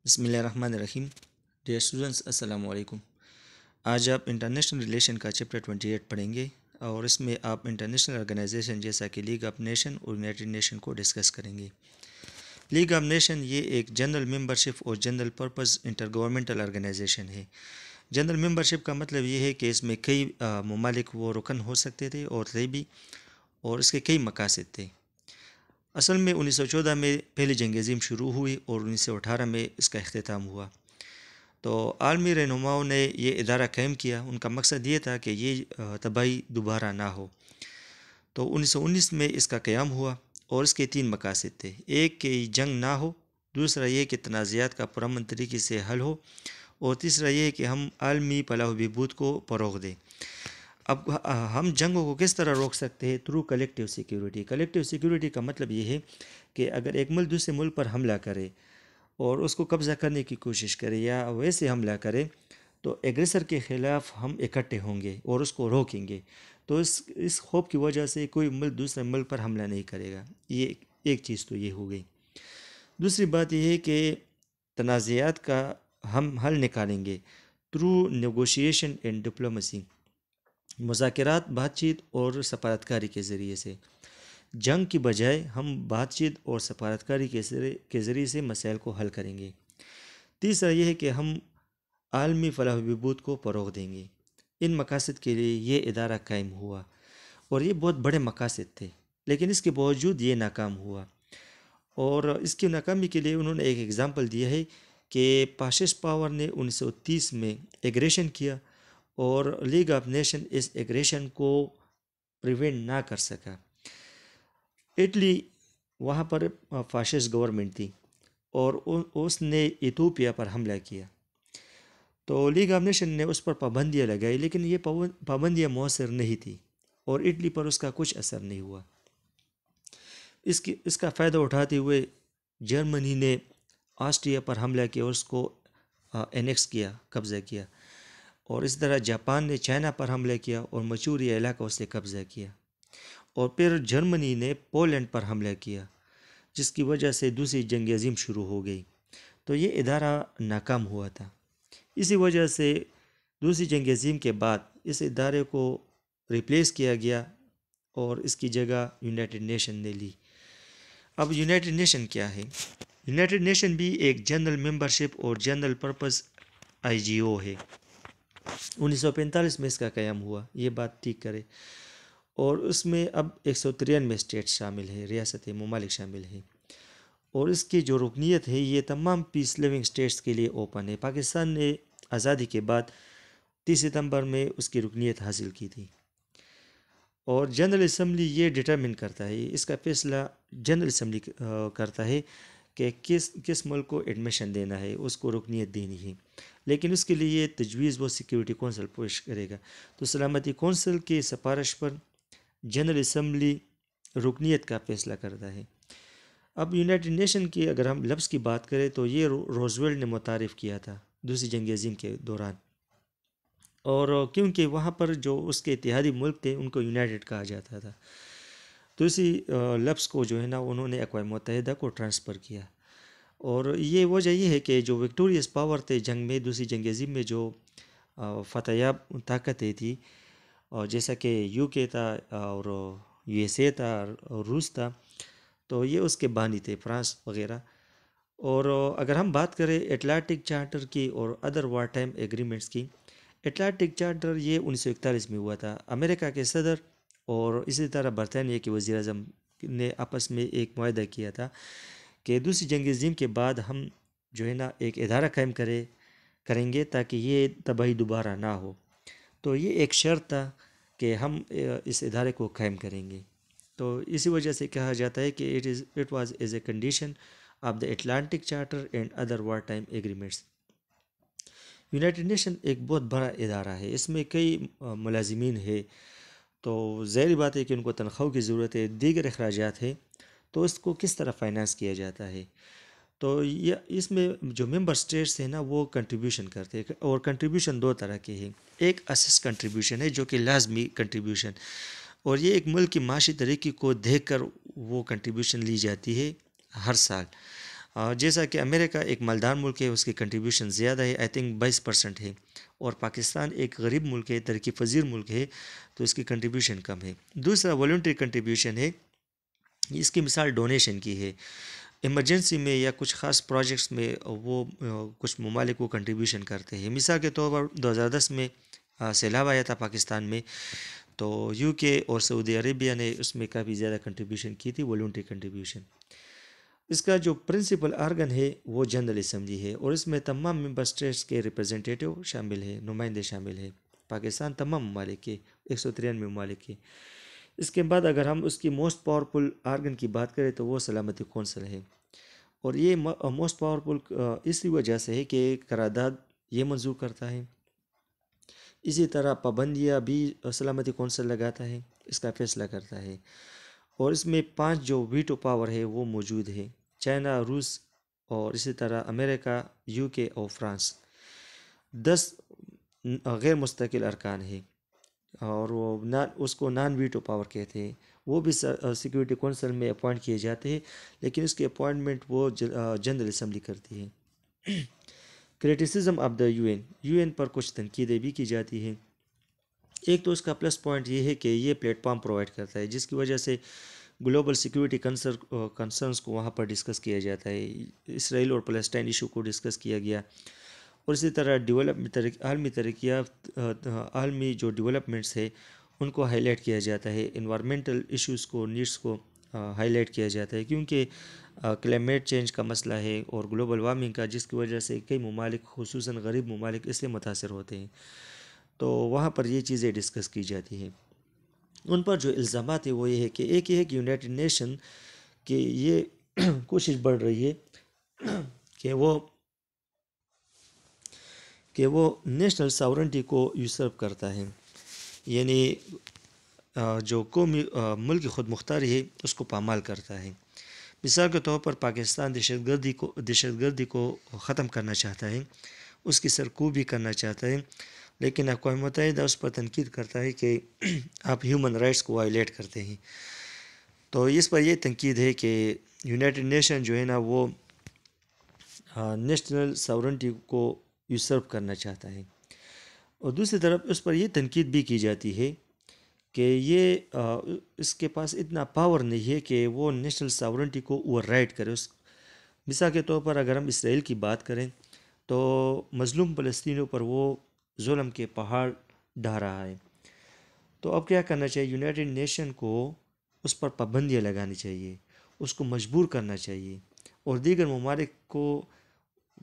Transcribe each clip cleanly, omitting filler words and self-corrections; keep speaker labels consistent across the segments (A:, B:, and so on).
A: بسم اللہ الرحمن الرحیم. ڈیئر اسٹوڈنٹس، السلام علیکم. آج آپ انٹرنیشنل ریلیشن کا چیپٹر 28 پڑھیں گے اور اس میں آپ انٹرنیشنل آرگنائزیشن جیسا کہ لیگ آف نیشن اور یونائٹڈ نیشن کو ڈسکس کریں گے. لیگ آف نیشن یہ ایک جنرل ممبرشپ اور general purpose intergovernmental organisation ہے. جنرل ممبرشپ کا مطلب یہ ہے کہ اس میں کئی ممالک وہ رکن ہو سکتے تھے اور تھے بھی، اور اس کے کئی مقاصد تھے. اصل میں 1914 میں پہلی جنگ عظیم شروع ہوئی اور 1918 میں اس کا اختتام ہوا. تو عالمی رہنماؤں نے یہ ادارہ قائم کیا. ان کا مقصد یہ تھا کہ یہ تباہی دوبارہ نہ ہو. تو 1919 میں اس کا قیام ہوا اور اس کے 3 مقاصد تھے. ایک کہ جنگ نہ ہو، دوسرا یہ کہ تنازعات کا پرامن طریقے سے حل ہو، اور تیسرا یہ کہ ہم عالمی فلاح و بہبود کو فروغ دیں. اب ہم جنگوں کو کس طرح روک سکتے ہیں؟ Through collective security. Collective security کا مطلب یہ ہے کہ اگر ایک ملک دوسرے ملک پر حملہ کرے اور اس کو قبضہ کرنے کی کوشش کرے یا ویسے حملہ کرے، تو ایگریسر کے خلاف ہم اکٹھے ہوں گے اور اس کو روکیں گے. تو اس خوف کی وجہ سے کوئی ملک دوسرے ملک پر حملہ نہیں کرے گا. یہ ایک چیز تو یہ ہو گئی. دوسری بات یہ ہے کہ تنازعات کا ہم حل نکالیں گے تھرو نیگوشیشن اینڈ ڈپلومیسی، مذاکرات، بات چیت اور سفارتکاری کے ذریعے سے. جنگ کی بجائے ہم بات چیت اور سفارتکاری کے ذریعے سے مسائل کو حل کریں گے. تیسرا یہ ہے کہ ہم عالمی فلاح و بہبود کو فروغ دیں گے. ان مقاصد کے لیے یہ ادارہ قائم ہوا اور یہ بہت بڑے مقاصد تھے، لیکن اس کے باوجود یہ ناکام ہوا. اور اس کی ناکامی کے لیے انہوں نے ایک ایگزامپل دیا ہے کہ فاشسٹ پاور نے 1930 میں ایگریشن کیا اور لیگ آف نیشن اس ایگریشن کو پریونٹ نہ کر سکا. اٹلی، وہاں پر فاشسٹ گورنمنٹ تھی اور اس نے ایتھوپیا پر حملہ کیا. تو لیگ آف نیشن نے اس پر پابندیاں لگائی، لیکن یہ پابندیاں مؤثر نہیں تھیں اور اٹلی پر اس کا کچھ اثر نہیں ہوا. اس کا فائدہ اٹھاتے ہوئے جرمنی نے آسٹریا پر حملہ کیا اور اس کو اینیکس کیا، قبضہ کیا. اور اس طرح جاپان نے چائنا پر حملہ کیا اور مچوری علاقہ اس سے قبضہ کیا. اور پھر جرمنی نے پولینڈ پر حملہ کیا، جس کی وجہ سے دوسری جنگ عظیم شروع ہو گئی. تو یہ ادارہ ناکام ہوا تھا. اسی وجہ سے دوسری جنگ عظیم کے بعد اس ادارے کو ریپلیس کیا گیا اور اس کی جگہ یونائٹڈ نیشن نے لی. اب یونائٹڈ نیشن کیا ہے؟ یونائٹڈ نیشن بھی ایک جنرل ممبرشپ اور جنرل پرپز IGO ہے. 1945 میں اس کا قیام ہوا، یہ بات ٹھیک کرے. اور اس میں اب 193 اسٹیٹ شامل ہیں، ریاستیں، ممالک شامل ہیں. اور اس کی جو رکنیت ہے یہ تمام پیس لیونگ اسٹیٹس کے لیے اوپن ہے. پاکستان نے آزادی کے بعد 30 ستمبر میں اس کی رکنیت حاصل کی تھی. اور جنرل اسمبلی یہ ڈٹرمن کرتا ہے، اس کا فیصلہ جنرل اسمبلی کرتا ہے کہ کس ملک کو ایڈمیشن دینا ہے، اس کو رکنیت دینی ہے. لیکن اس کے لیے یہ تجویز وہ سیکیورٹی کونسل پیش کرے گا. تو سلامتی کونسل کی سفارش پر جنرل اسمبلی رکنیت کا فیصلہ کرتا ہے. اب یونائٹڈ نیشن کی اگر ہم لفظ کی بات کریں تو یہ روزویلٹ نے متعارف کیا تھا دوسری جنگ عظیم کے دوران. اور کیونکہ وہاں پر جو اس کے اتحادی ملک تھے ان کو یونائٹڈ کہا جاتا تھا، تو اسی لفظ کو جو ہے نا انہوں نے اقوام متحدہ کو ٹرانسفر کیا. اور یہ وجہ یہ ہے کہ جو وکٹوریس پاور تھے جنگ میں، دوسری جنگ عظیم میں جو فتح یاب طاقتیں تھی، اور جیسا کہ UK تھا اور USA تھا اور روس تھا، تو یہ اس کے بانی تھے، فرانس وغیرہ. اور اگر ہم بات کریں اٹلانٹک چارٹر کی اور ادر وار ٹائم ایگریمنٹس کی، اٹلانٹک چارٹر یہ 1941 میں ہوا تھا. امریکہ کے صدر اور اسی طرح برطانیہ کے وزیر اعظم نے آپس میں ایک معاہدہ کیا تھا کہ دوسری جنگ عظیم کے بعد ہم جو ہے نا ایک ادارہ قائم کریں گے تاکہ یہ تباہی دوبارہ نہ ہو. تو یہ ایک شرط تھا کہ ہم اس ادارے کو قائم کریں گے. تو اسی وجہ سے کہا جاتا ہے کہ it was as a condition of the Atlantic charter and other war time agreements. United nation ایک بہت بڑا ادارہ ہے، اس میں کئی ملازمین ہیں. تو ظاہری بات ہے کہ ان کو تنخواہ کی ضرورت ہے، دیگر اخراجات ہیں. تو اس کو کس طرح فائنانس کیا جاتا ہے؟ تو یہ اس میں جو ممبر اسٹیٹس ہیں نا وہ کنٹریبیوشن کرتے ہیں، اور کنٹریبیوشن 2 طرح کے ہیں. ایک اسس کنٹریبیوشن ہے جو کہ لازمی کنٹریبیوشن، اور یہ ایک ملک کی معاشی ترقی کو دیکھ کر وہ کنٹریبیوشن لی جاتی ہے ہر سال. جیسا کہ امریکہ ایک مالدار ملک ہے، اس کی کنٹریبیوشن زیادہ ہے، آئی تھنک 20% ہے، اور پاکستان ایک غریب ملک ہے، ترقی پذیر ملک ہے، تو اس کی کنٹریبیوشن کم ہے۔ دوسرا والنٹری کنٹریبیوشن ہے، اس کی مثال ڈونیشن کی ہے۔ ایمرجنسی میں یا کچھ خاص پروجیکٹس میں وہ کچھ ممالک کو کنٹریبیوشن کرتے ہیں۔ مثال کے طور پر 2010 میں سیلاب آیا تھا پاکستان میں، تو یو کے اور سعودی عربیہ نے اس میں کافی زیادہ کنٹریبیوشن کی تھی، والنٹری کنٹریبیوشن۔ اس کا جو پرنسپل آرگن ہے وہ جنرل اسمبلی ہے، اور اس میں تمام ممبر اسٹیٹس کے ریپرزنٹیٹیو شامل ہے، نمائندے شامل ہیں، پاکستان تمام ممالک کے 193 ممالک کے۔ اس کے بعد اگر ہم اس کی موسٹ پاورفل آرگن کی بات کریں تو وہ سلامتی کونسل ہے، اور یہ موسٹ پاورفل اسی وجہ سے ہے کہ قرارداد یہ منظور کرتا ہے، اسی طرح پابندیاں بھی سلامتی کونسل لگاتا ہے، اس کا فیصلہ کرتا ہے، اور اس میں 5 جو ویٹو پاور ہے وہ موجود ہے، چائنا، روس، اور اسی طرح امریکہ، یو کے اور فرانس۔ 10 غیر مستقل ارکان ہیں، اور وہ اس کو نان ویٹو پاور کہتے ہیں، وہ بھی سیکیورٹی کونسل میں اپوائنٹ کیے جاتے ہیں، لیکن اس کی اپوائنٹمنٹ وہ جنرل اسمبلی کرتی ہے۔ Criticism of the U N پر کچھ تنقیدیں بھی کی جاتی ہیں۔ ایک تو اس کا پلس پوائنٹ یہ ہے کہ یہ پلیٹ فارم پرووائڈ کرتا ہے، جس کی وجہ سے گلوبل سیکیورٹی کنسرنس کو وہاں پر ڈسکس کیا جاتا ہے، اسرائیل اور فلسطین ایشو کو ڈسکس کیا گیا، اور اسی طرح عالمی ترقیات، عالمی جو ڈیولپمنٹس ہے ان کو ہائی لائٹ کیا جاتا ہے، انوائرمنٹل ایشوز کو، نیڈس کو ہائی لائٹ کیا جاتا ہے، کیونکہ کلائمیٹ چینج کا مسئلہ ہے اور گلوبل وارمنگ کا، جس کی وجہ سے کئی ممالک، خصوصاً غریب ممالک، اس سے متاثر ہوتے ہیں، تو وہاں پر یہ چیزیں ڈسکس کی جاتی ہیں۔ ان پر جو الزامات ہیں وہ یہ ہے کہ ایک یہ ہے کہ یونائٹڈ نیشن کی یہ کوشش بڑھ رہی ہے کہ وہ نیشنل ساورنٹی کو یوسرپ کرتا ہے، یعنی جو قومی ملک کی خود مختاری ہے اس کو پامال کرتا ہے۔ مثال کے طور پر پاکستان دہشت گردی کو ختم کرنا چاہتا ہے، اس کی سرکوب بھی کرنا چاہتا ہے، لیکن اقوام متحدہ اس پر تنقید کرتا ہے کہ آپ ہیومن رائٹس کو وائلیٹ کرتے ہیں۔ تو اس پر یہ تنقید ہے کہ یونائٹڈ نیشن جو ہے نا وہ نیشنل ساورنٹی کو یوسرپ کرنا چاہتا ہے، اور دوسری طرف اس پر یہ تنقید بھی کی جاتی ہے کہ یہ اس کے پاس اتنا پاور نہیں ہے کہ وہ نیشنل ساورنٹی کو اوور رائڈ کرے۔ مثال کے طور پر اگر ہم اسرائیل کی بات کریں تو مظلوم فلسطینیوں پر وہ ظلم کے پہاڑ ڈھا رہا ہے، تو اب کیا کرنا چاہیے؟ یونائٹڈ نیشن کو اس پر پابندیاں لگانی چاہیے، اس کو مجبور کرنا چاہیے، اور دیگر ممالک کو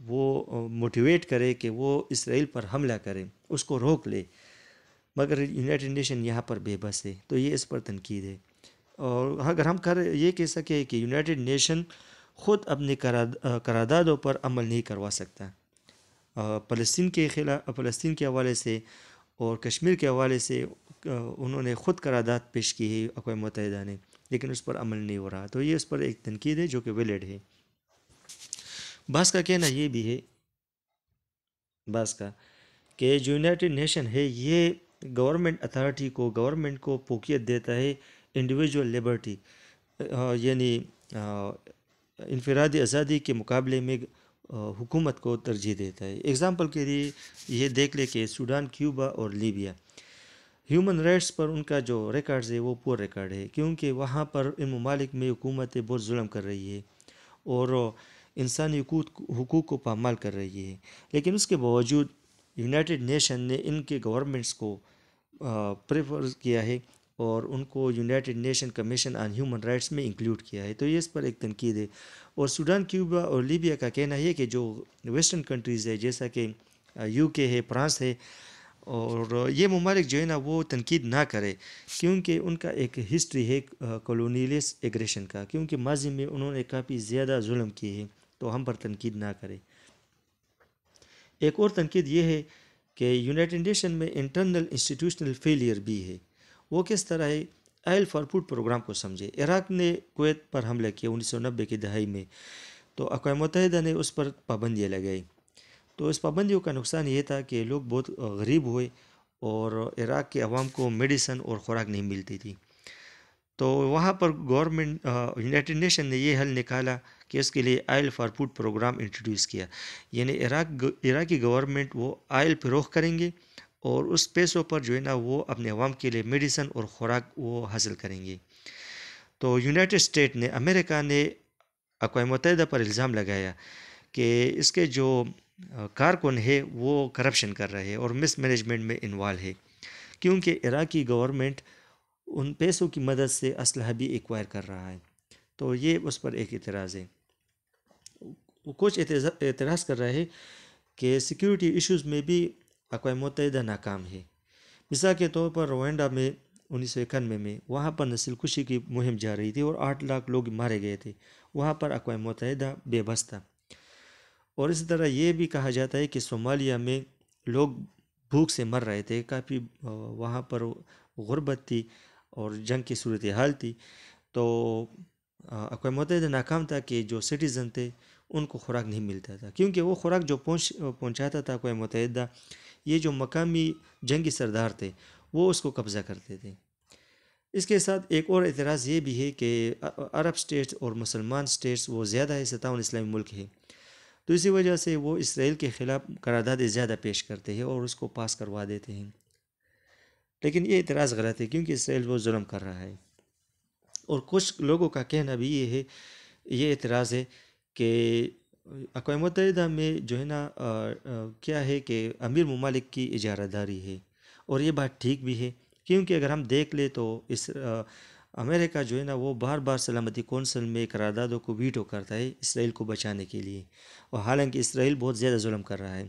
A: وہ موٹیویٹ کرے کہ وہ اسرائیل پر حملہ کرے، اس کو روک لے، مگر یونائٹڈ نیشن یہاں پر بے بس ہے، تو یہ اس پر تنقید ہے۔ اور اگر ہم یہ کہہ سکیں کہ یونائٹڈ نیشن خود اپنے قراردادوں پر عمل نہیں کروا سکتا، فلسطین کے حوالے سے اور کشمیر کے حوالے سے انہوں نے خود قرارداد پیش کی ہے اقوام متحدہ نے، لیکن اس پر عمل نہیں ہو رہا، تو یہ اس پر ایک تنقید ہے جو کہ ویلڈ ہے۔ بعض کا کہنا یہ بھی ہے کہ جو یونائٹڈ نیشن ہے یہ گورنمنٹ کو فوقیت دیتا ہے انڈیویجول لبرٹی، یعنی انفرادی آزادی کے مقابلے میں حکومت کو ترجیح دیتا ہے۔ اگزامپل کے لیے یہ دیکھ لے کہ سوڈان، کیوبا اور لیبیا، ہیومن رائٹس پر ان کا جو ریکارڈز ہے وہ پور ریکارڈ ہے، کیونکہ وہاں پر ان ممالک میں حکومتیں بہت ظلم کر رہی ہے اور انسانی حقوق کو پامال کر رہی ہے، لیکن اس کے باوجود یونائٹڈ نیشن نے ان کے گورنمنٹس کو پریفر کیا ہے اور ان کو United nation commission on human rights میں انکلوڈ کیا ہے، تو یہ اس پر ایک تنقید ہے۔ اور سوڈان، کیوبا اور لیبیا کا کہنا ہے کہ جو ویسٹرن کنٹریز ہے جیسا کہ یو کے ہے، فرانس ہے، اور یہ ممالک جو ہے نا وہ تنقید نہ کرے، کیونکہ ان کا ایک ہسٹری ہے کولونیلس ایگریشن کا، کیونکہ ماضی میں انہوں نے کافی زیادہ ظلم کیے ہیں، تو ہم پر تنقید نہ کرے۔ ایک اور تنقید یہ ہے کہ یونائٹڈ نیشن میں انٹرنل انسٹیٹیوشنل فیلئر بھی ہے۔ وہ کس طرح ہے؟ آئل فار فوڈ پروگرام کو سمجھے، عراق نے کویت پر حملہ کیا 1990 کی دہائی میں، تو اقوام متحدہ نے اس پر پابندیاں لگائی، تو اس پابندیوں کا نقصان یہ تھا کہ لوگ بہت غریب ہوئے اور عراق کے عوام کو میڈیسن اور خوراک نہیں ملتی تھی، تو وہاں پر یونائٹڈ نیشن نے یہ حل نکالا کہ اس کے لیے oil for food programme introduce کیا، یعنی عراقی گورنمنٹ وہ آئل فروخت کریں گے اور اس پیسوں پر جو ہے نا وہ اپنے عوام کے لیے میڈیسن اور خوراک وہ حاصل کریں گے۔ تو یونائٹڈ اسٹیٹ نے، امریکہ نے اقوام متحدہ پر الزام لگایا کہ اس کے جو کارکن ہے وہ کرپشن کر رہے ہیں اور مس مینجمنٹ میں انوالو ہے، کیونکہ عراقی گورنمنٹ ان پیسوں کی مدد سے اسلحہ بھی ایکوائر کر رہا ہے۔ تو یہ اس پر ایک اعتراض ہے۔ کچھ اعتراض کر رہے ہیں کہ سیکیورٹی ایشوز میں بھی اقوام متحدہ ناکام ہے۔ مثال کے طور پر روانڈا میں 1991 میں وہاں پر نسل کشی کی مہم جا رہی تھی اور 8 لاکھ لوگ مارے گئے تھے، وہاں پر اقوام متحدہ بے بس تھا۔ اور اسی طرح یہ بھی کہا جاتا ہے کہ صومالیہ میں لوگ بھوک سے مر رہے تھے، کافی وہاں پر غربت تھی اور جنگ کی صورتحال تھی، تو اقوام متحدہ ناکام تھا کہ جو سٹیزن تھے ان کو خوراک نہیں ملتا تھا، کیونکہ وہ خوراک جو پہنچاتا تھا اقوام متحدہ، یہ جو مقامی جنگی سردار تھے وہ اس کو قبضہ کرتے تھے۔ اس کے ساتھ ایک اور اعتراض یہ بھی ہے کہ عرب سٹیٹس اور مسلمان سٹیٹس وہ زیادہ ہے، 57 اسلامی ملک ہے، تو اسی وجہ سے وہ اسرائیل کے خلاف قراردادیں زیادہ پیش کرتے ہیں اور اس کو پاس کروا دیتے ہیں، لیکن یہ اعتراض غلط ہے کیونکہ اسرائیل وہ ظلم کر رہا ہے۔ اور کچھ لوگوں کا کہنا بھی یہ ہے، یہ اعتراض ہے کہ اقوام متحدہ میں جو ہے نا کیا ہے کہ امیر ممالک کی اجارہ داری ہے، اور یہ بات ٹھیک بھی ہے، کیونکہ اگر ہم دیکھ لیں تو امریکہ جو ہے نا وہ بار بار سلامتی کونسل میں قراردادوں کو ویٹو کرتا ہے اسرائیل کو بچانے کے لیے، اور حالانکہ اسرائیل بہت زیادہ ظلم کر رہا ہے،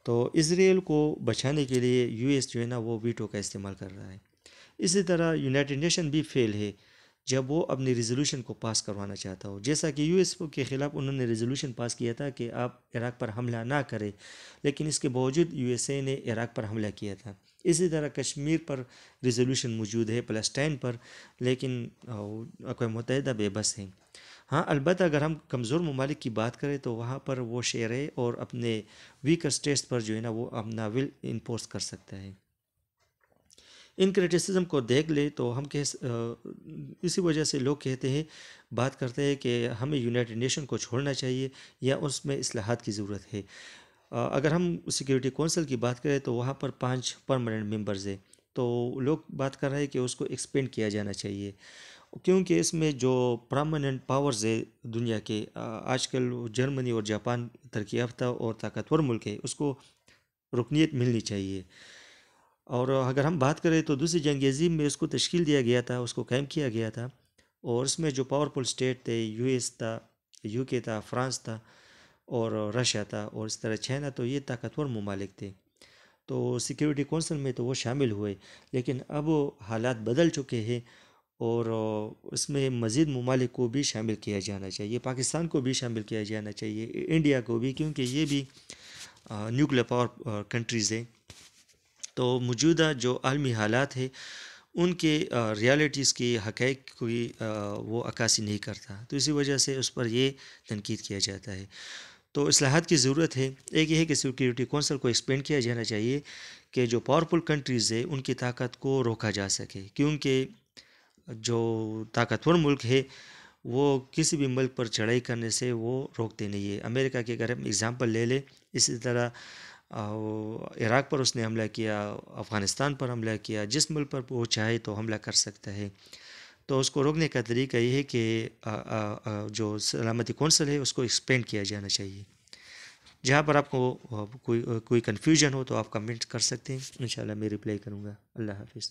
A: تو اسرائیل کو بچانے کے لیے یو ایس جو ہے نا وہ ویٹو کا استعمال کر رہا ہے۔ اسی طرح یونائٹڈ نیشن بھی فیل ہے جب وہ اپنی ریزولوشن کو پاس کروانا چاہتا ہو، جیسا کہ یو ایس کے خلاف انہوں نے ریزولوشن پاس کیا تھا کہ آپ عراق پر حملہ نہ کریں، لیکن اس کے باوجود یو ایس اے نے عراق پر حملہ کیا تھا۔ اسی طرح کشمیر پر ریزولوشن موجود ہے، فلسطین پر، لیکن اقوام متحدہ بے بس ہیں۔ ہاں البتہ اگر ہم کمزور ممالک کی بات کریں تو وہاں پر وہ شیئر ہے اور اپنے ویکر سٹیٹس پر جو ہے نا وہ اپنا ول انفورس کر سکتا ہے۔ ان کرٹیسزم کو دیکھ لے تو ہم اسی وجہ سے لوگ کہتے ہیں، بات کرتے ہیں کہ ہمیں یونائٹڈ نیشن کو چھوڑنا چاہیے یا اس میں اصلاحات کی ضرورت ہے۔ اگر ہم سیکیورٹی کونسل کی بات کریں تو وہاں پر 5 پرماننٹ ممبرز ہیں، تو لوگ بات کر رہے ہیں کہ اس کو ایکسپینڈ کیا جانا چاہیے، کیونکہ اس میں جو پرماننٹ پاورز ہے دنیا کے، آج کل جرمنی اور جاپان ترقی یافتہ اور طاقتور ملک ہے، اس کو رکنیت ملنی چاہیے۔ اور اگر ہم بات کریں تو دوسری جنگ عظیم میں اس کو تشکیل دیا گیا تھا، اس کو قائم کیا گیا تھا، اور اس میں جو پاورفل سٹیٹ تھے، یو ایس تھا، یو کے تھا، فرانس تھا اور رشیا تھا، اور اس طرح چائنا، تو یہ طاقتور ممالک تھے، تو سیکیورٹی کونسل میں تو وہ شامل ہوئے، لیکن اب حالات بدل چکے ہیں اور اس میں مزید ممالک کو بھی شامل کیا جانا چاہیے، پاکستان کو بھی شامل کیا جانا چاہیے، انڈیا کو بھی، کیونکہ یہ بھی نیوکلیر پاور کنٹریز ہیں۔ تو موجودہ جو عالمی حالات ہیں ان کے ریالٹیز کی، حقائق کی وہ عکاسی نہیں کرتا، تو اسی وجہ سے اس پر یہ تنقید کیا جاتا ہے۔ تو اصلاحات کی ضرورت ہے۔ ایک یہ ہے کہ سیکیورٹی کونسل کو ایکسپینڈ کیا جانا چاہیے کہ جو پاورفل کنٹریز ہیں ان کی طاقت کو روکا جا سکے، کیونکہ جو طاقتور ملک ہے وہ کسی بھی ملک پر چڑھائی کرنے سے وہ روکتے نہیں ہے۔ امریکہ کی اگر ہم اگزامپل لے لیں، اسی طرح عراق پر اس نے حملہ کیا، افغانستان پر حملہ کیا، جس ملک پر وہ چاہے تو حملہ کر سکتا ہے، تو اس کو روکنے کا طریقہ یہ ہے کہ جو سلامتی کونسل ہے اس کو ایکسپینڈ کیا جانا چاہیے۔ جہاں پر آپ کو کوئی کنفیوژن ہو تو آپ کمنٹ کر سکتے ہیں، انشاءاللہ میں رپلائی کروں گا۔ اللہ حافظ۔